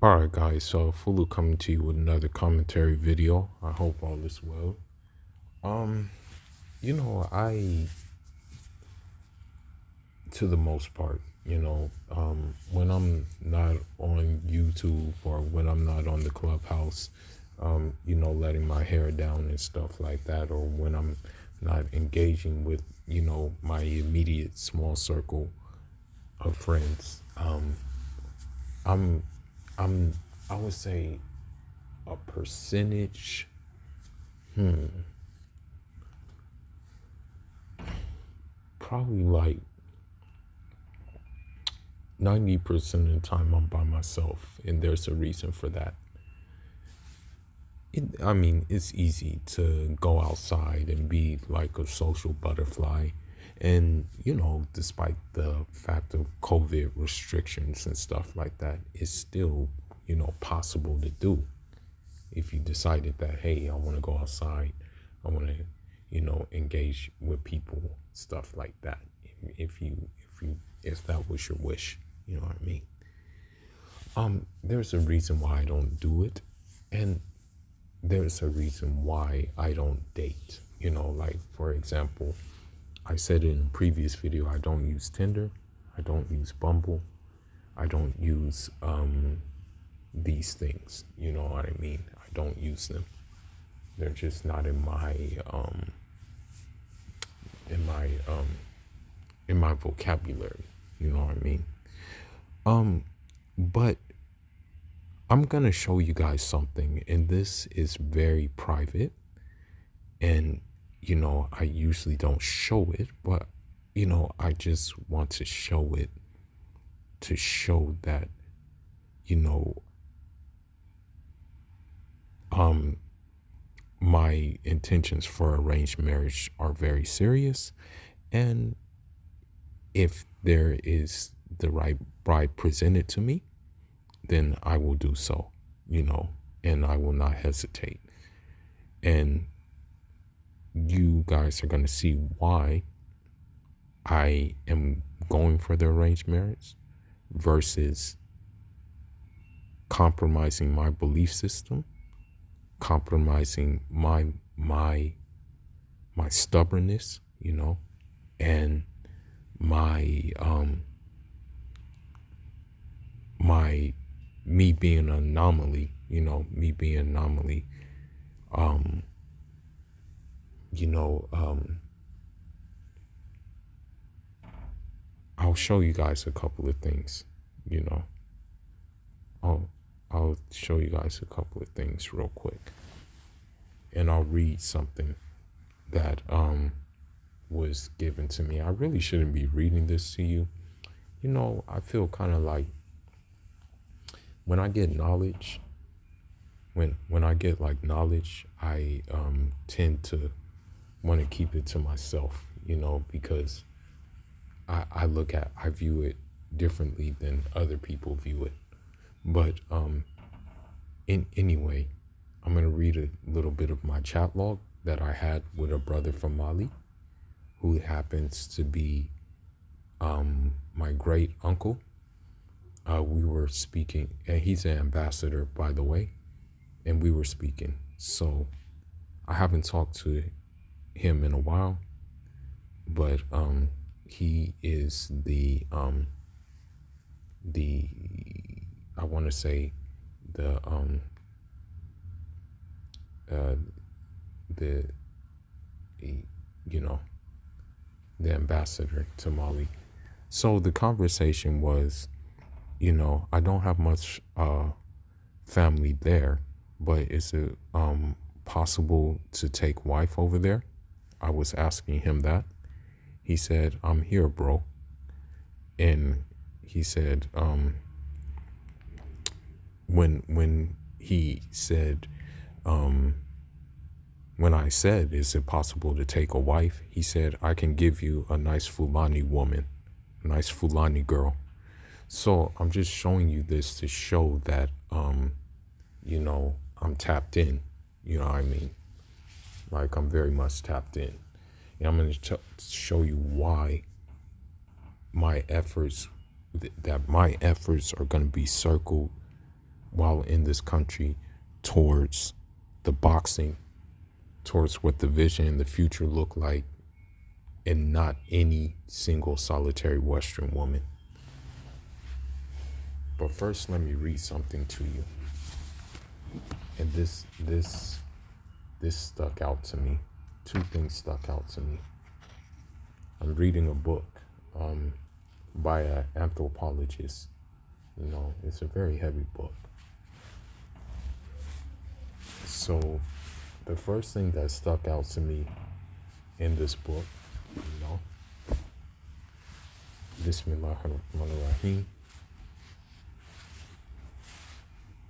Alright guys, so Fulu coming to you with another commentary video. I hope all is well. Um, I to the most part, when I'm not on YouTube or when I'm not on the clubhouse, letting my hair down and stuff like that, or when I'm not engaging with, my immediate small circle of friends, I'm I'm I would say a percentage, probably like 90% of the time I'm by myself, and there's a reason for that. It's easy to go outside and be like a social butterfly. And, despite the fact of COVID restrictions and stuff like that, it's still, possible to do. If you decided that, hey, I want to go outside, I want to, engage with people, stuff like that. If that was your wish, you know what I mean? There's a reason why I don't do it. And there's a reason why I don't date. Like, for example, I said in a previous video, I don't use Tinder, I don't use Bumble, I don't use these things. You know what I mean? I don't use them. They're just not in my in my vocabulary. You know what I mean? But I'm gonna show you guys something, and this is very private, and I usually don't show it, but I just want to show it to show that you know um my intentions for arranged marriage are very serious, and if there is the right bride presented to me, then I will do so, and I will not hesitate. And you guys are going to see why I am going for the arranged marriage versus compromising my belief system, compromising my stubbornness, and my my me being an anomaly, me being an anomaly, um, you know, um, I'll show you guys a couple of things, you know. I'll show you guys a couple of things real quick. And I'll read something that was given to me. I really shouldn't be reading this to you. I feel kind of like when I get knowledge, when I get like knowledge, I tend to want to keep it to myself, because I view it differently than other people view it. But anyway, I'm gonna read a little bit of my chat log that I had with a brother from Mali, who happens to be my great uncle. We were speaking, and he's an ambassador, by the way, and we were speaking. So I haven't talked to him in a while, but he is the I want to say the uh the you know the ambassador to Mali. So the conversation was, I don't have much family there, but is it possible to take wife over there? I was asking him that. He said, I'm here, bro. And he said, when he said, when I said, is it possible to take a wife? He said, I can give you a nice Fulani woman, a nice Fulani girl. So I'm just showing you this to show that, I'm tapped in, you know what I mean? Like, I'm very much tapped in. And I'm going to show you why my efforts, that my efforts are going to be circled while in this country towards the boxing, towards what the vision in the future look like, and not any single solitary Western woman. But first, let me read something to you. And this stuck out to me. Two things stuck out to me. I'm reading a book by an anthropologist. You know, it's a very heavy book. So the first thing that stuck out to me in this book, you know, Bismillahirrahmanirrahim.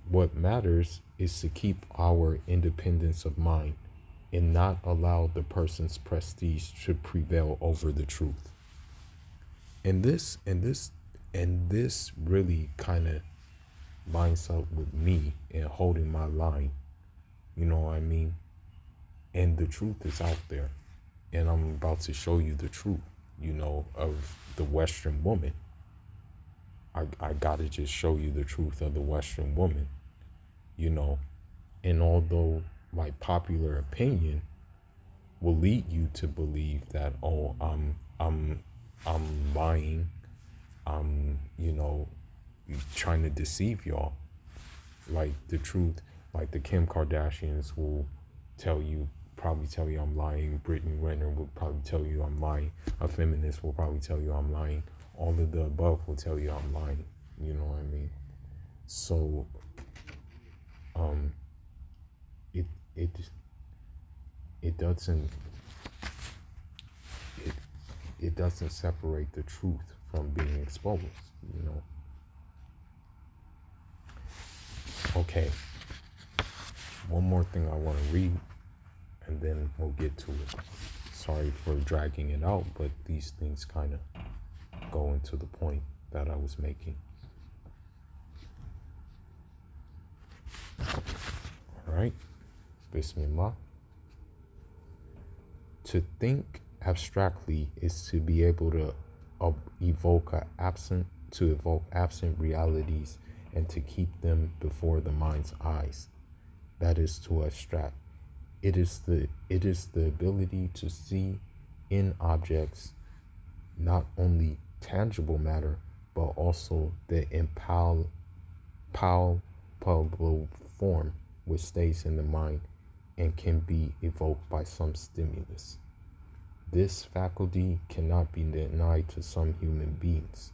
What matters is to keep our independence of mind and not allow the person's prestige to prevail over the truth. And this really kind of lines up with me and holding my line. You know what I mean? And the truth is out there. And I'm about to show you the truth, you know, of the Western woman. I gotta just show you the truth of the Western woman, you know. And although my popular opinion will lead you to believe that, oh, I'm lying, you know, trying to deceive y'all. Like the truth, like the Kim Kardashians will probably tell you I'm lying. Brittany Renner will probably tell you I'm lying. A feminist will probably tell you I'm lying. All of the above will tell you I'm lying. You know what I mean? So, it doesn't separate the truth from being exposed, you know. Okay. One more thing I want to read, and then we'll get to it. Sorry for dragging it out, but these things kind of go into the point that I was making. All right. Bismillah. To think abstractly is to be able to evoke absent realities and to keep them before the mind's eyes. That is to abstract. It is the ability to see in objects not only tangible matter, but also the impalpable form which stays in the mind and can be evoked by some stimulus. This faculty cannot be denied to some human beings,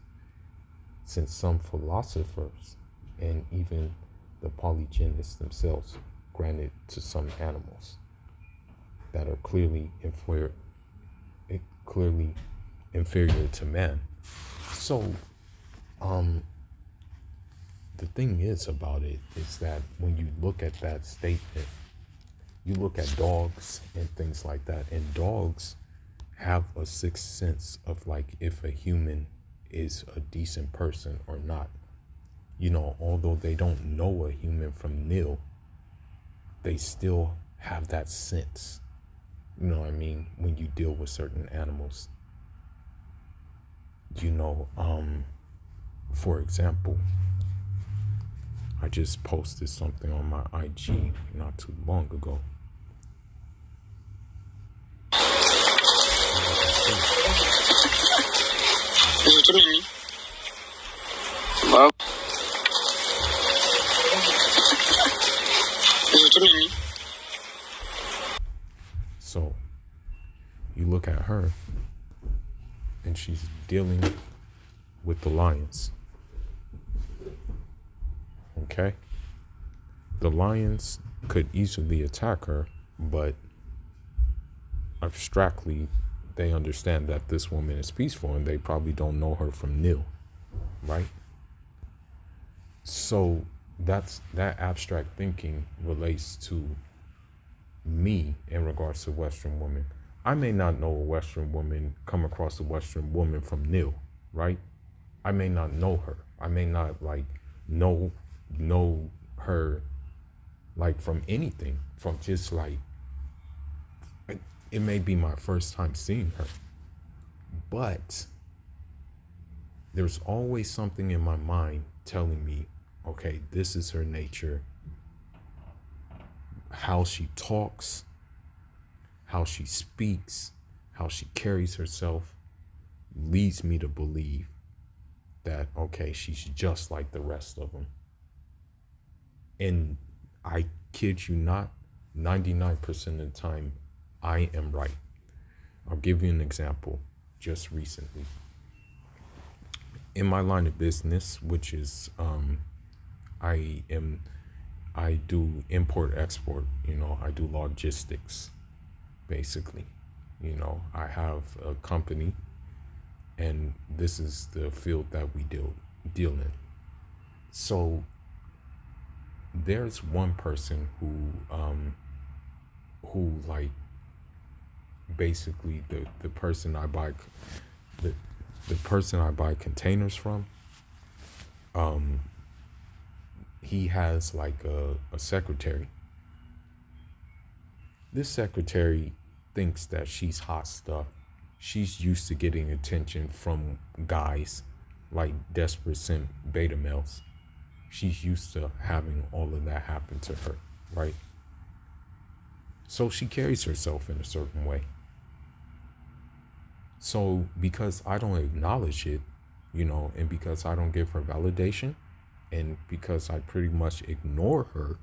since some philosophers and even the polygenists themselves grant it to some animals that are clearly inferior to man. So, the thing is about it is that when you look at that statement, you look at dogs and things like that, and dogs have a sixth sense of like if a human is a decent person or not. You know, although they don't know a human from nil, they still have that sense. You know what I mean? When you deal with certain animals. You know, for example, I just posted something on my IG not too long ago. So you look at her and she's dealing with the lions. Okay? The lions could easily attack her, but abstractly they understand that this woman is peaceful and they probably don't know her from nil, right? So that abstract thinking relates to me in regards to Western women. I may not know a Western woman, come across a Western woman from nil, right? I may not know her. I may not like know her like from anything, from just like, it may be my first time seeing her, but there's always something in my mind telling me, Okay, this is her nature. How she talks, how she speaks, how she carries herself leads me to believe that, okay, she's just like the rest of them. And I kid you not, 99% of the time, I am right. I'll give you an example just recently. In my line of business, which is I do import export, I do logistics basically. I have a company and this is the field that we deal in. So there's one person who like basically the person I buy the person I buy containers from, he has like a secretary. This secretary thinks that she's hot stuff. She's used to getting attention from guys, like desperate simp beta males. She's used to having all of that happen to her, right? So she carries herself in a certain way. So because I don't acknowledge it, and because I don't give her validation, and because I pretty much ignore her,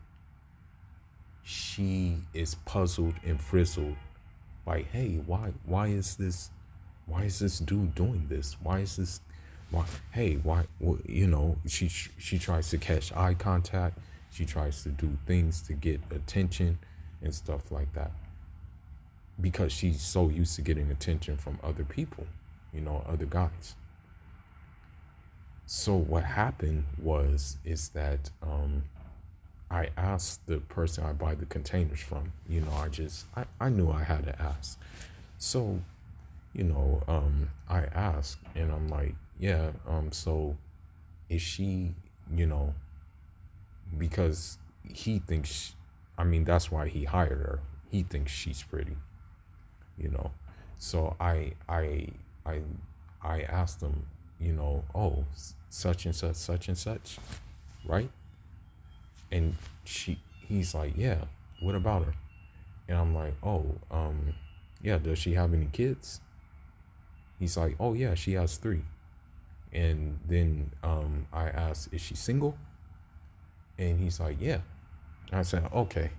she is puzzled and frizzled. Like, hey, why is this dude doing this? Why, hey, why, she tries to catch eye contact. She tries to do things to get attention and stuff like that. Because she's so used to getting attention from other people, other guys. So what happened is that I asked the person I buy the containers from, I knew I had to ask. So, I asked and I'm like, yeah, so is she, because he thinks, that's why he hired her. He thinks she's pretty, So I asked him, oh, such and such, right? And he's like, yeah, what about her? And I'm like, oh, yeah, does she have any kids? He's like, oh yeah, she has 3. And then I asked, is she single? And he's like, yeah. And I said, okay,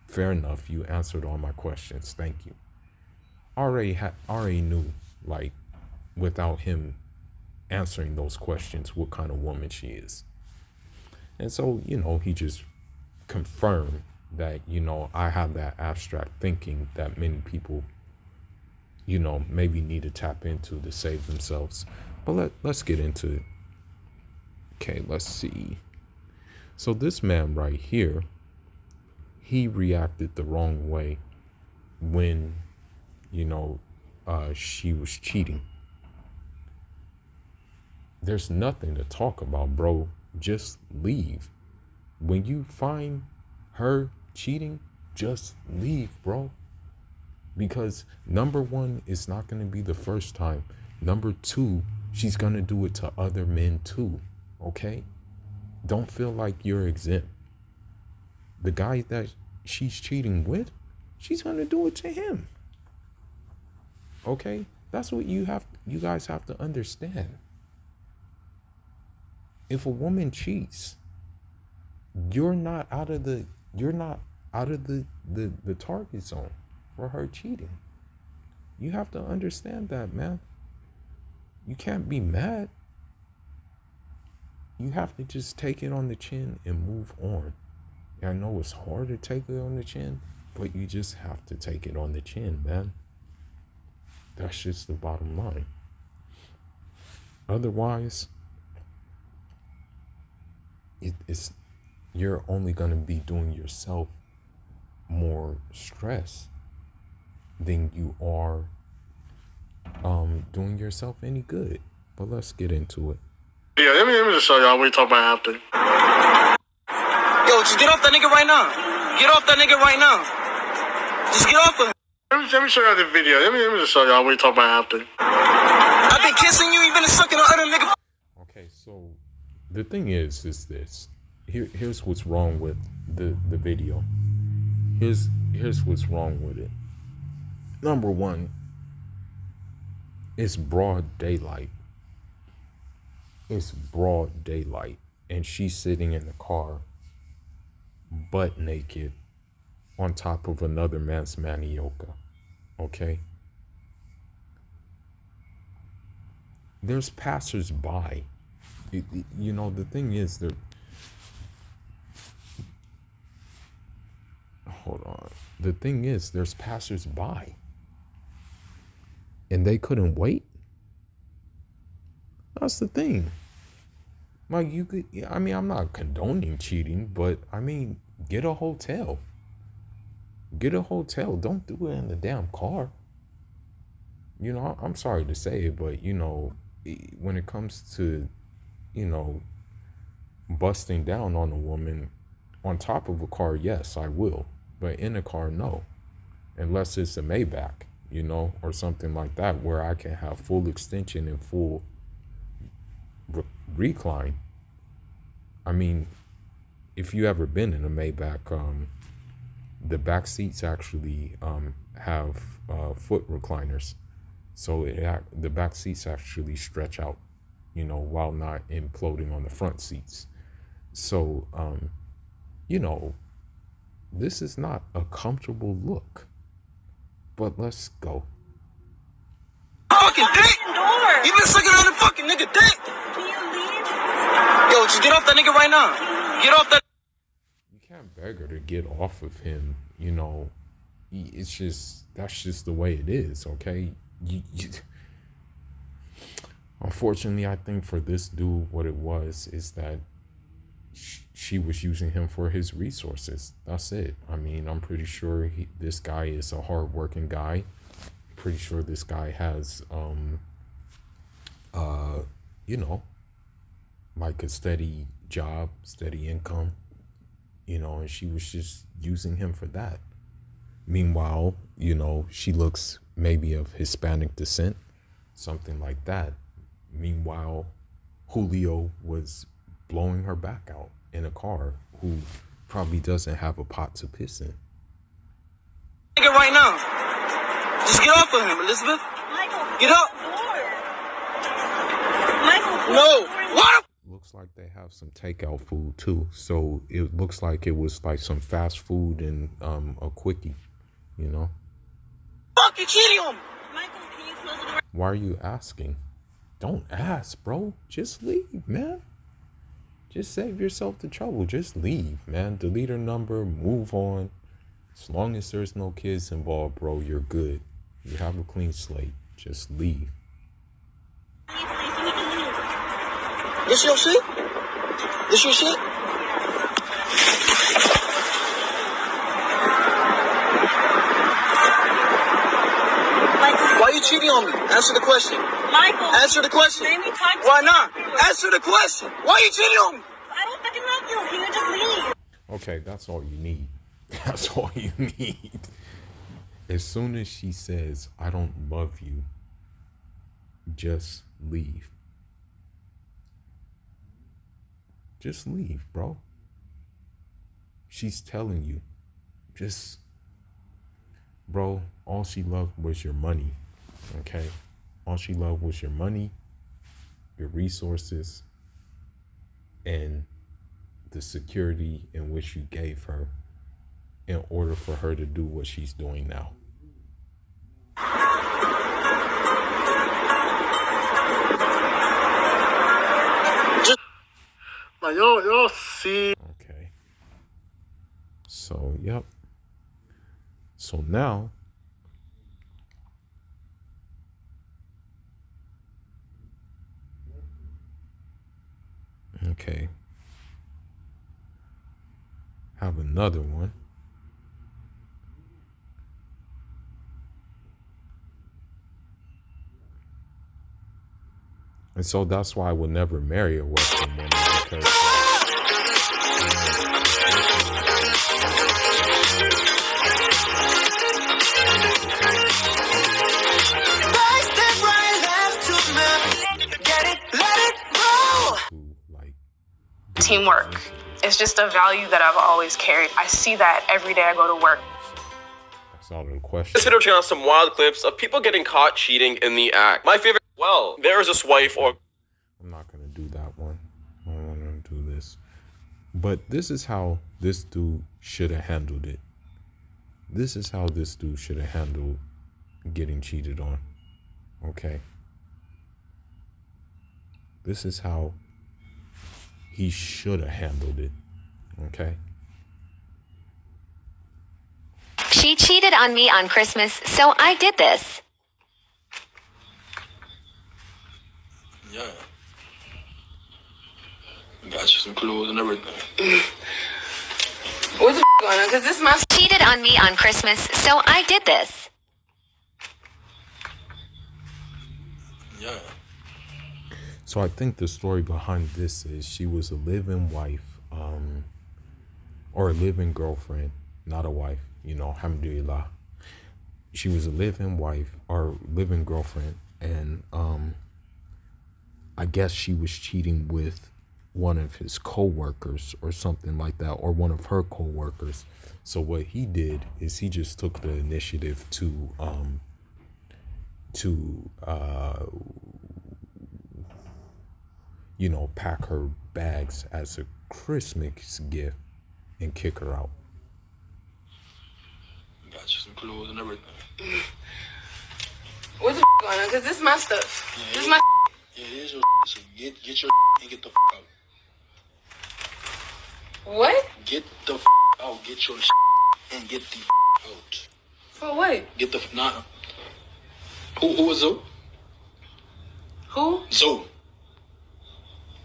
fair enough. You answered all my questions. Thank you. Already knew, like, without him answering those questions, what kind of woman she is. And so, he just confirmed that, I have that abstract thinking that many people, maybe need to tap into to save themselves. But let's get into it. Okay, let's see. So this man right here, he reacted the wrong way when, she was cheating. There's nothing to talk about, bro. Just leave. When you find her cheating, just leave, bro. Because number one, it's not going to be the first time. Number two, she's going to do it to other men too. Okay? Don't feel like you're exempt. The guy that she's cheating with, she's going to do it to him. Okay? That's what you guys have to understand. If a woman cheats, you're not out of the target zone for her cheating. You have to understand that, man. You can't be mad. You have to just take it on the chin and move on. And I know it's hard to take it on the chin, but you just have to take it on the chin, man. That's just the bottom line. Otherwise, you're only going to be doing yourself more stress than you are doing yourself any good. But let's get into it. Yeah, let me just show y'all what we talk about after. Yo, just get off that nigga right now. Get off that nigga right now. Just get off of him. Let me show y'all the video. Let me just show y'all what we talk about after. I've been kissing you, you've been sucking on other nigga. Okay, so the thing is this. here's what's wrong with the video. Here's what's wrong with it. Number one, it's broad daylight. It's broad daylight. And she's sitting in the car, butt naked, on top of another man's manioca. Okay? There's passers-by. You know, the thing is that... Hold on. The thing is, there's passers-by. And they couldn't wait? That's the thing. Like, you could... I mean, I'm not condoning cheating, but, I mean, get a hotel. Get a hotel. Don't do it in the damn car. You know, I'm sorry to say it, but, you know, when it comes to, you know, busting down on a woman on top of a car, yes, I will. But in a car, no. Unless it's a Maybach, you know, or something like that, where I can have full extension and full recline. I mean, if you ever been in a Maybach, the back seats actually have foot recliners. So the back seats actually stretch out, you know, while not imploding on the front seats. So, you know, this is not a comfortable look. But let's go. Fucking dick! You been sucking on the fucking nigga dick! Can you leave? Yo, just get off that nigga right now. Get off that. You can't beg her to get off of him, you know. It's just, that's just the way it is, okay? Unfortunately, I think for this dude, what it was is that she was using him for his resources. That's it. I mean, I'm pretty sure this guy is a hardworking guy. Pretty sure this guy has, you know, like a steady job, steady income, you know, and she was just using him for that. Meanwhile, you know, she looks maybe of Hispanic descent, something like that. Meanwhile, Julio was blowing her back out in a car, who probably doesn't have a pot to piss in. Nigga right now. Just get off of him, Elizabeth. Michael, get up. Michael, no. What? Looks like they have some takeout food too. So it looks like it was like some fast food and a quickie, you know. Fuck, you cheating on me. Michael, can you close the door? Why are you asking? Don't ask, bro. Just leave, man. Just save yourself the trouble. Just leave, man. Delete her number. Move on. As long as there's no kids involved, bro, you're good. You have a clean slate. Just leave. This your shit? This your shit? Why are you cheating on me? Answer the question. Michael. Answer the question. Why not? Answer the question. Why are you cheating on me? I don't fucking love you. Can you just leave? Okay, that's all you need. That's all you need. As soon as she says, I don't love you, just leave. Just leave, bro. She's telling you. Just, bro, all she loved was your money. Okay? All she loved was your money, your resources, and the security in which you gave her in order for her to do what she's doing now. Like, y'all see. Okay. So, yep. So now, okay, have another one. And so that's why I would never marry a Western woman, because Teamwork It's just a value that I've always carried. I see that every day I go to work. That's not a question. This video checking out some wild clips of people getting caught cheating in the act. My favorite, well, there is this wife or... I'm not going to do that one. I don't want to do this. But this is how this dude should have handled it. This is how this dude should have handled getting cheated on. Okay? This is how he should have handled it. Okay? She cheated on me on Christmas, so I did this. Yeah. Got you some clothes and everything. What's the going on? Because this is my... Cheated on me on Christmas, so I did this. Yeah. So I think the story behind this is she was a live-in wife, or a live-in girlfriend, not a wife, you know, alhamdulillah. She was a live-in wife or live-in girlfriend, and I guess she was cheating with one of his co-workers or something like that, or one of her co-workers. So what he did is he just took the initiative to you know, pack her bags as a Christmas gift and kick her out. Got you some clothes and everything. What's the going on? Because this is my stuff. Yeah, This is my... Yeah, here's your so get your and get the out. What? Get the out. Get your and get the out. For what? Get the nah. Who was Zoe? Who? Zoe.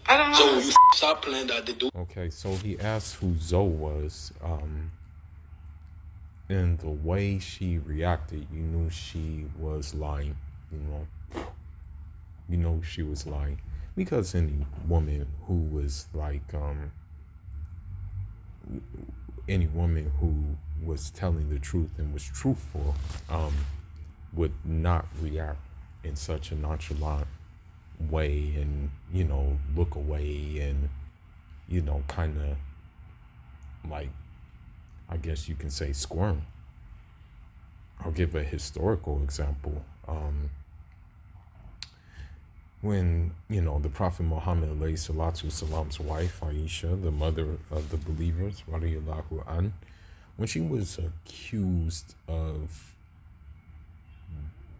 I don't know. So you stop playing that. They do. Okay, so he asked who Zoe was, and the way she reacted, you knew she was lying, you know she was lying, because any woman who was like, any woman who was telling the truth and was truthful, would not react in such a nonchalant way and, you know, look away and, you know, kind of like, I guess you can say squirm. I'll give a historical example. When, you know, the Prophet Muhammad alayhi salatu salam's wife, Aisha, the mother of the believers, radiyallahu an, when she was accused of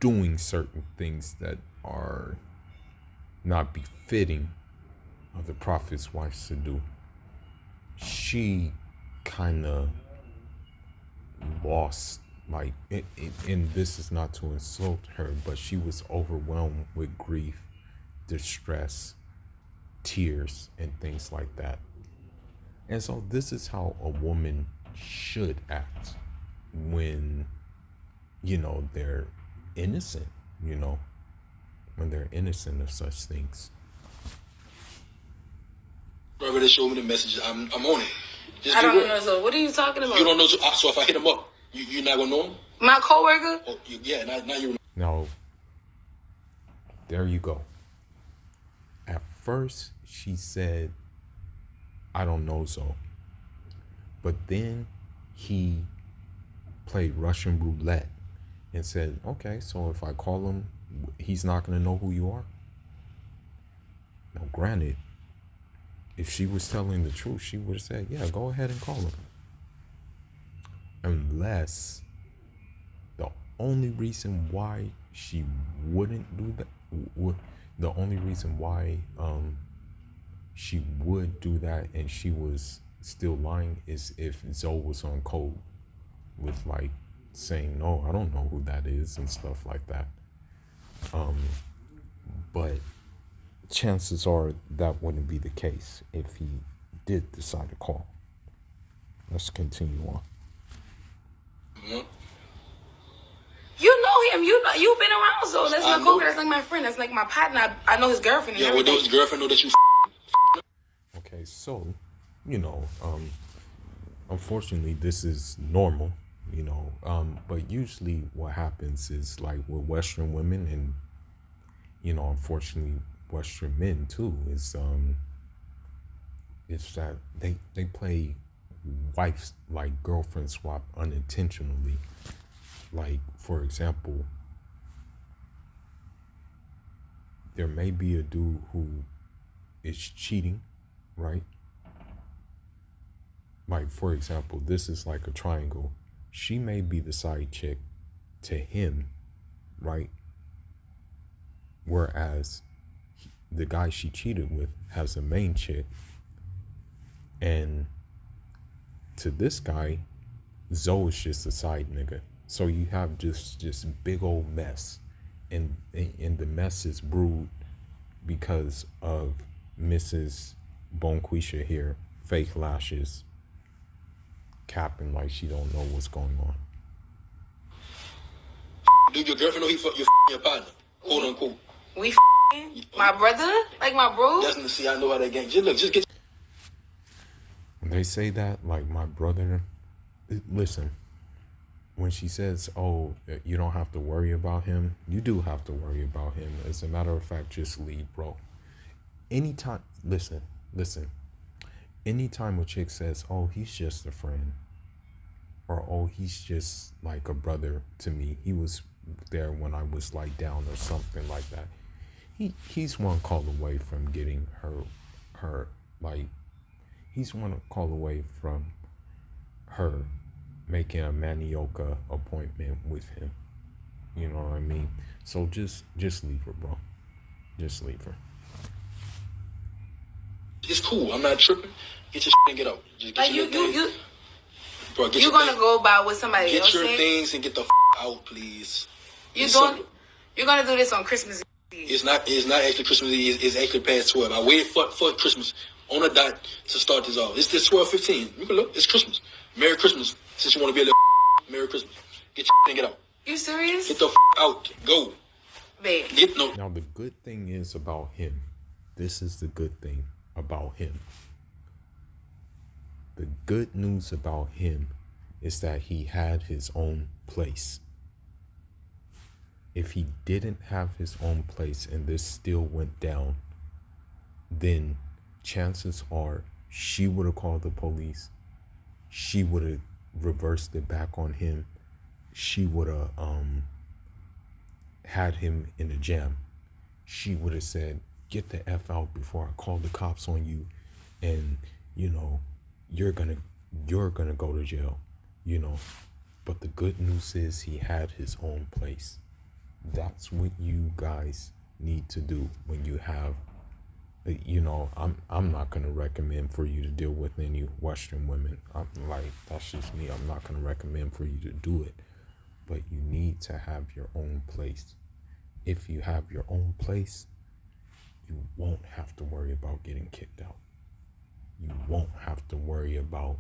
doing certain things that are not befitting of the Prophet's wife to do, she kind of lost, like, and this is not to insult her, but she was overwhelmed with grief, distress, tears, and things like that. And so this is how a woman should act when, you know, they're innocent, you know, when they're innocent of such things. Brother, they show me the message. I'm on it. Just I get don't real. know. So what are you talking about? You don't know. So if I hit him up, you're not gonna know him. My coworker? Oh, yeah. Now you. Now, there you go. At first, she said, I don't know Zoe. But then he played Russian roulette and said, okay, so if I call him, he's not going to know who you are. Now, granted, if she was telling the truth, she would have said, yeah, go ahead and call him. Unless the only reason why she wouldn't do that, the only reason why she would do that and she was still lying is if Zoe was on code with, like, saying, no, I don't know who that is and stuff like that. But chances are that wouldn't be the case if he did decide to call. Let's continue on. Mm-hmm. You know him. You've been around, so that's my coworker. That's like my friend. That's like my partner. I know his girlfriend. And yeah, well, everything. his girlfriend know that you. Okay, so, you know, unfortunately, this is normal, you know, but usually what happens is, like, with Western women and, you know, unfortunately, Western men too, is is that they play wife like girlfriend swap unintentionally. Like, for example, there may be a dude who is cheating, right? Like, for example, this is like a triangle. She may be the side chick to him, right? Whereas the guy she cheated with has a main chick. And to this guy, Zoe is just a side nigga. So you have just big old mess. And the mess is brewed because of Mrs. Bonquisha here, fake lashes, capping like she don't know what's going on. Dude, your girlfriend know he fuck your partner, quote unquote. We my brother, like my bro. Doesn't see I know how that gang. Just get. When they say that, like my brother, listen. When she says, "Oh, you don't have to worry about him," you do have to worry about him. As a matter of fact, just leave, bro. Anytime, listen. Anytime a chick says, "Oh, he's just a friend," or "Oh, he's just like a brother to me. He was there when I was like down," or something like that. He's one call away from getting her like. He's one call away from her making a manioca appointment with him. You know what I mean? So just leave her, bro. Just leave her. It's cool. I'm not tripping. Get your shit and get out. Just get Like your things. Bro, get you your gonna things. go about with somebody else? Get your things and get the out, please. You're gonna do this on Christmas Eve. It's not actually Christmas Eve. It's actually past 12. I waited for Christmas on a dot to start this off. It's this 12:15. You can look. It's Christmas. Merry Christmas. Since you want to be a little Merry Christmas. Get your and get out. You serious? Get the out. Go. Babe. Get no. Now the good thing is about him. This is the good thing about him. The good news about him is that he had his own place. If he didn't have his own place and this still went down, then chances are she would have called the police. She would have reversed it back on him. She would have had him in a jam. She would have said, "Get the F out before I call the cops on you, and you know, you're gonna go to jail," you know. But the good news is he had his own place. That's what you guys need to do when you have, you know, I'm not gonna recommend for you to deal with any Western women. I'm like, that's just me. I'm not gonna recommend for you to do it, but you need to have your own place. If you have your own place, you won't have to worry about getting kicked out. You won't have to worry about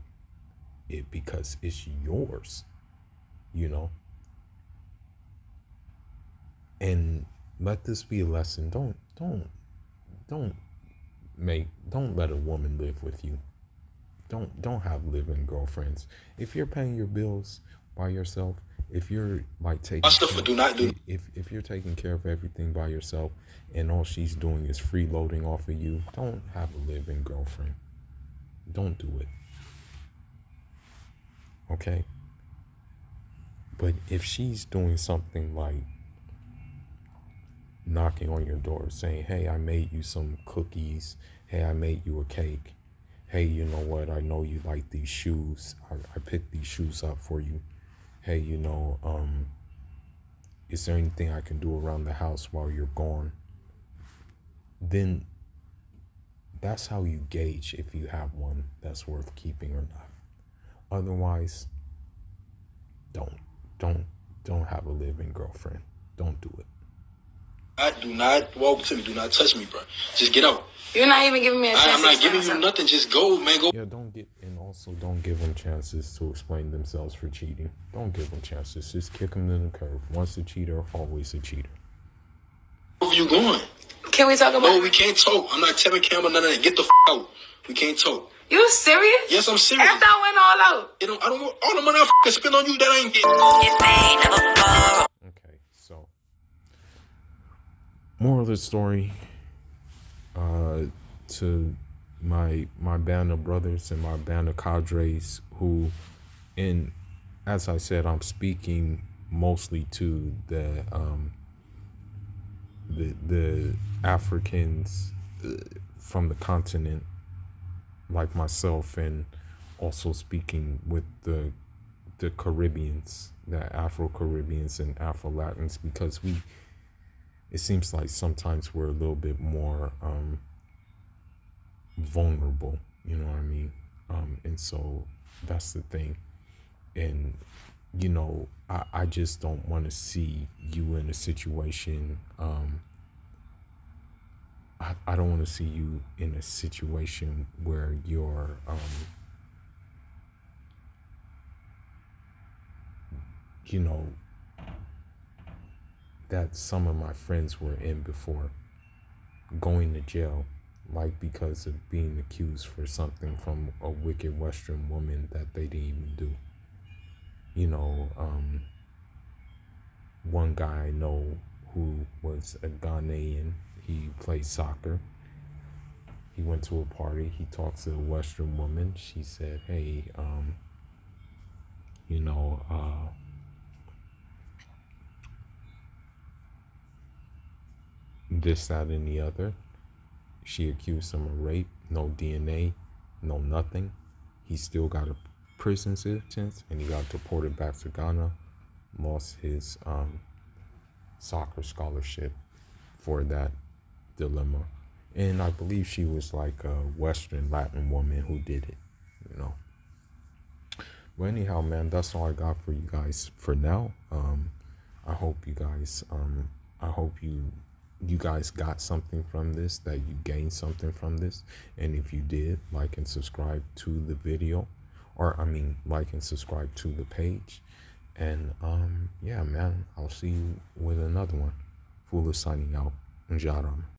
it because it's yours, you know. And let this be a lesson. Don't let a woman live with you. Don't have living girlfriends. If you're paying your bills by yourself, if you're like taking if you're taking care of everything by yourself and all she's doing is freeloading off of you, don't have a living girlfriend. Don't do it. Okay? But if she's doing something like knocking on your door saying, "Hey, I made you some cookies. Hey, I made you a cake. Hey, you know what? I know you like these shoes. I picked these shoes up for you. Hey, you know, is there anything I can do around the house while you're gone?" Then that's how you gauge if you have one that's worth keeping or not. Otherwise, don't have a living girlfriend. Don't do it. I do not walk to me. Do not touch me, bro. Just get out. You're not even giving me a chance. I'm not giving you nothing. Just go, man. Go. Yeah, don't give them chances to explain themselves for cheating. Don't give them chances. Just kick them in the curb. Once a cheater, always a cheater. Where are you going? Can we talk about? No, we can't talk. I'm not telling camera none of that. Get the out. We can't talk. You serious? Yes, I'm serious. After I went all out. I don't want all the money I spend on you. That ain't getting. Okay, so moral of the story, to my band of brothers and my band of cadres who, and as I said, I'm speaking mostly to the Africans from the continent, like myself, and also speaking with the Caribbeans, the Afro-Caribbeans and Afro-Latins, because it seems like sometimes we're a little bit more vulnerable, you know what I mean? And so that's the thing. And, you know, I just don't want to see you in a situation, I don't want to see you in a situation where you're, you know, that some of my friends were in before, going to jail, like because of being accused for something from a wicked Western woman that they didn't even do. You know, one guy I know who was a Ghanaian, he played soccer. He went to a party, he talked to a Western woman. She said, hey, you know, this, that, and the other. She accused him of rape, no DNA, no nothing. He still got a prison sentence, and he got deported back to Ghana, lost his soccer scholarship for that dilemma. And I believe she was like a Western Latin woman who did it, you know. But anyhow, man, that's all I got for you guys for now. I hope you guys, I hope you guys got something from this, that you gained something from this. And if you did, like and subscribe to the video, or I mean, like and subscribe to the page. And yeah, man, I'll see you with another one. Fula signing out. Njaram.